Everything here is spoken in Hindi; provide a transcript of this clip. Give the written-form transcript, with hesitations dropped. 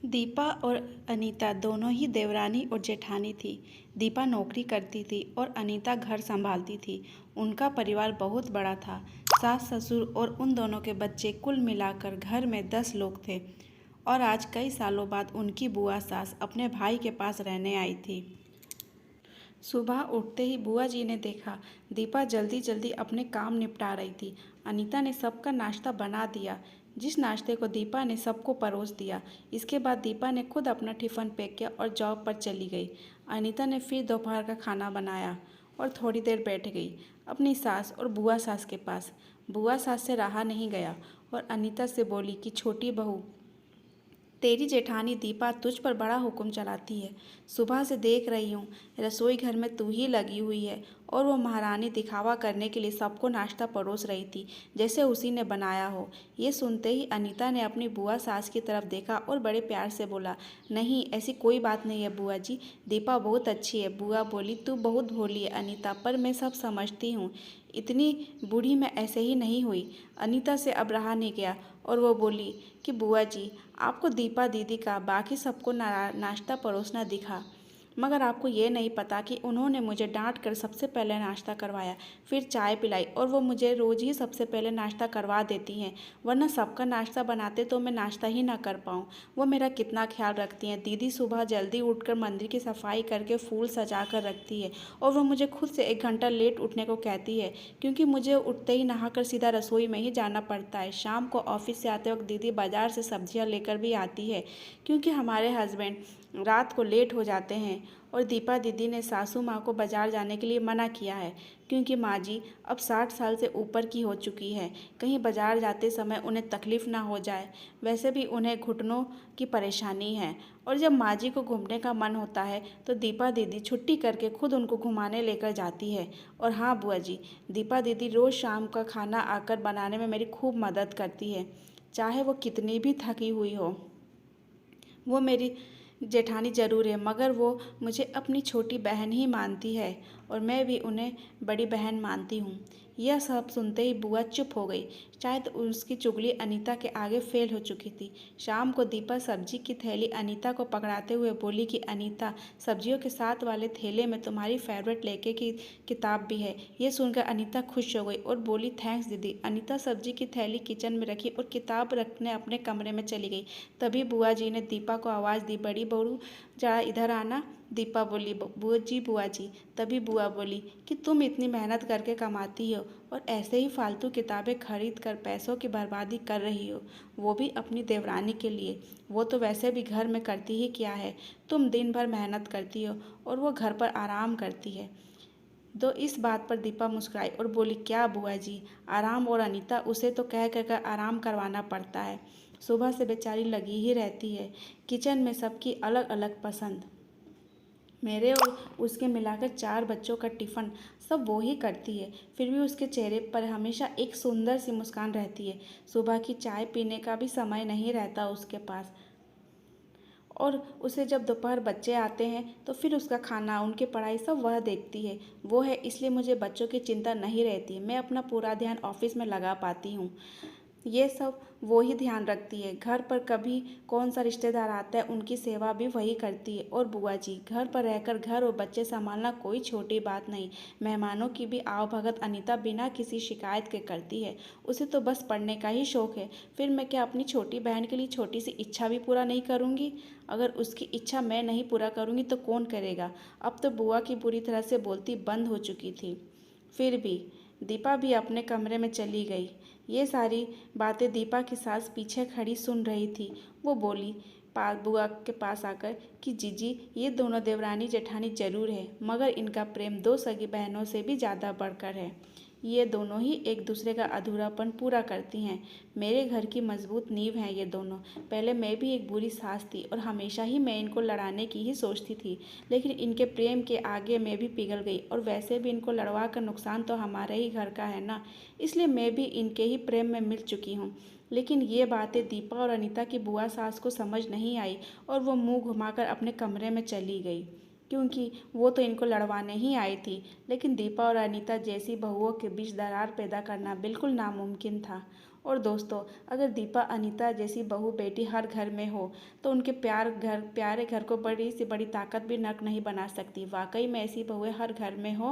दीपा और अनीता दोनों ही देवरानी और जेठानी थी। दीपा नौकरी करती थी और अनीता घर संभालती थी। उनका परिवार बहुत बड़ा था। सास ससुर और उन दोनों के बच्चे कुल मिलाकर घर में 10 लोग थे। और आज कई सालों बाद उनकी बुआ सास अपने भाई के पास रहने आई थी। सुबह उठते ही बुआ जी ने देखा दीपा जल्दी जल्दी अपने काम निपटा रही थी। अनीता ने सबका नाश्ता बना दिया। जिस नाश्ते को दीपा ने सबको परोस दिया। इसके बाद दीपा ने खुद अपना टिफ़िन पैक किया और जॉब पर चली गई। अनीता ने फिर दोपहर का खाना बनाया और थोड़ी देर बैठ गई अपनी सास और बुआ सास के पास। बुआ सास से रहा नहीं गया और अनीता से बोली कि छोटी बहू, तेरी जेठानी दीपा तुझ पर बड़ा हुक्म चलाती है। सुबह से देख रही हूँ रसोई घर में तू ही लगी हुई है और वो महारानी दिखावा करने के लिए सबको नाश्ता परोस रही थी जैसे उसी ने बनाया हो। ये सुनते ही अनीता ने अपनी बुआ सास की तरफ देखा और बड़े प्यार से बोला, नहीं ऐसी कोई बात नहीं है बुआ जी, दीपा बहुत अच्छी है। बुआ बोली, तू बहुत भोली है अनीता, पर मैं सब समझती हूँ। इतनी बूढ़ी मैं ऐसे ही नहीं हुई। अनीता से अब रहा नहीं गया और वो बोली कि बुआ जी, आपको दीपा दीदी का बाकी सबको नाश्ता परोसना दिखा, मगर आपको ये नहीं पता कि उन्होंने मुझे डांट कर सबसे पहले नाश्ता करवाया, फिर चाय पिलाई और वो मुझे रोज़ ही सबसे पहले नाश्ता करवा देती हैं, वरना सबका नाश्ता बनाते तो मैं नाश्ता ही ना कर पाऊँ। वो मेरा कितना ख्याल रखती हैं। दीदी सुबह जल्दी उठकर मंदिर की सफाई करके फूल सजा कर रखती है और वो मुझे खुद से 1 घंटा लेट उठने को कहती है क्योंकि मुझे उठते ही नहाकर सीधा रसोई में ही जाना पड़ता है। शाम को ऑफिस से आते वक्त दीदी बाज़ार से सब्जियां लेकर भी आती है क्योंकि हमारे हस्बैंड रात को लेट हो जाते हैं। और दीपा दीदी ने सासू माँ को बाज़ार जाने के लिए मना किया है क्योंकि माँ जी अब 60 साल से ऊपर की हो चुकी है, कहीं बाज़ार जाते समय उन्हें तकलीफ़ ना हो जाए। वैसे भी उन्हें घुटनों की परेशानी है और जब माँ जी को घूमने का मन होता है तो दीपा दीदी छुट्टी करके खुद उनको घुमाने लेकर जाती है। और हाँ बुआ जी, दीपा दीदी रोज़ शाम का खाना आकर बनाने में मेरी खूब मदद करती है, चाहे वो कितनी भी थकी हुई हो। वो मेरी जेठानी ज़रूर है, मगर वो मुझे अपनी छोटी बहन ही मानती है और मैं भी उन्हें बड़ी बहन मानती हूँ। यह सब सुनते ही बुआ चुप हो गई। शायद उसकी चुगली अनीता के आगे फेल हो चुकी थी। शाम को दीपा सब्जी की थैली अनीता को पकड़ाते हुए बोली कि अनीता, सब्जियों के साथ वाले थैले में तुम्हारी फेवरेट लेखे की किताब भी है। ये सुनकर अनीता खुश हो गई और बोली, थैंक्स दीदी। अनीता सब्जी की थैली किचन में रखी और किताब रखने अपने कमरे में चली गई। तभी बुआ जी ने दीपा को आवाज़ दी, बड़ी बहू जरा इधर आना। दीपा बोली, बुआ जी बुआ जी। तभी बुआ बोली कि तुम इतनी मेहनत करके कमाती हो और ऐसे ही फालतू किताबें खरीद कर पैसों की बर्बादी कर रही हो, वो भी अपनी देवरानी के लिए। वो तो वैसे भी घर में करती ही क्या है, तुम दिन भर मेहनत करती हो और वो घर पर आराम करती है। तो इस बात पर दीपा मुस्कुराई और बोली, क्या बुआ जी, आराम और अनीता, उसे तो कह कर आराम करवाना पड़ता है। सुबह से बेचारी लगी ही रहती है। किचन में सबकी अलग अलग पसंद, मेरे और उसके मिलाकर 4 बच्चों का टिफ़िन सब वो ही करती है। फिर भी उसके चेहरे पर हमेशा एक सुंदर सी मुस्कान रहती है। सुबह की चाय पीने का भी समय नहीं रहता उसके पास। और उसे जब दोपहर बच्चे आते हैं तो फिर उसका खाना, उनकी पढ़ाई सब वह देखती है। वो है, इसलिए मुझे बच्चों की चिंता नहीं रहती। मैं अपना पूरा ध्यान ऑफिस में लगा पाती हूँ। ये सब वो ही ध्यान रखती है। घर पर कभी कौन सा रिश्तेदार आता है उनकी सेवा भी वही करती है। और बुआ जी, घर पर रहकर घर और बच्चे संभालना कोई छोटी बात नहीं। मेहमानों की भी आवभगत अनीता बिना किसी शिकायत के करती है। उसे तो बस पढ़ने का ही शौक है। फिर मैं क्या अपनी छोटी बहन के लिए छोटी सी इच्छा भी पूरा नहीं करूँगी? अगर उसकी इच्छा मैं नहीं पूरा करूँगी तो कौन करेगा? अब तो बुआ की बुरी तरह से बोलती बंद हो चुकी थी। फिर भी दीपा भी अपने कमरे में चली गई। ये सारी बातें दीपा की सास पीछे खड़ी सुन रही थी। वो बोली बुआ के पास आकर कि जीजी, ये दोनों देवरानी जेठानी जरूर है, मगर इनका प्रेम 2 सगी बहनों से भी ज़्यादा बढ़कर है। ये दोनों ही एक दूसरे का अधूरापन पूरा करती हैं। मेरे घर की मजबूत नींव हैं ये दोनों। पहले मैं भी एक बुरी सास थी और हमेशा ही मैं इनको लड़ाने की ही सोचती थी, लेकिन इनके प्रेम के आगे मैं भी पिघल गई। और वैसे भी इनको लड़वा कर नुकसान तो हमारे ही घर का है ना, इसलिए मैं भी इनके ही प्रेम में मिल चुकी हूँ। लेकिन ये बातें दीपा और अनीता की बुआ सास को समझ नहीं आई और वो मुंह घुमाकर अपने कमरे में चली गई। क्योंकि वो तो इनको लड़वाने ही आई थी। लेकिन दीपा और अनीता जैसी बहुओं के बीच दरार पैदा करना बिल्कुल नामुमकिन था। और दोस्तों, अगर दीपा अनीता जैसी बहू बेटी हर घर में हो तो उनके प्यारे घर को बड़ी से बड़ी ताकत भी नर्क नहीं बना सकती। वाकई में ऐसी बहुएं हर घर में हो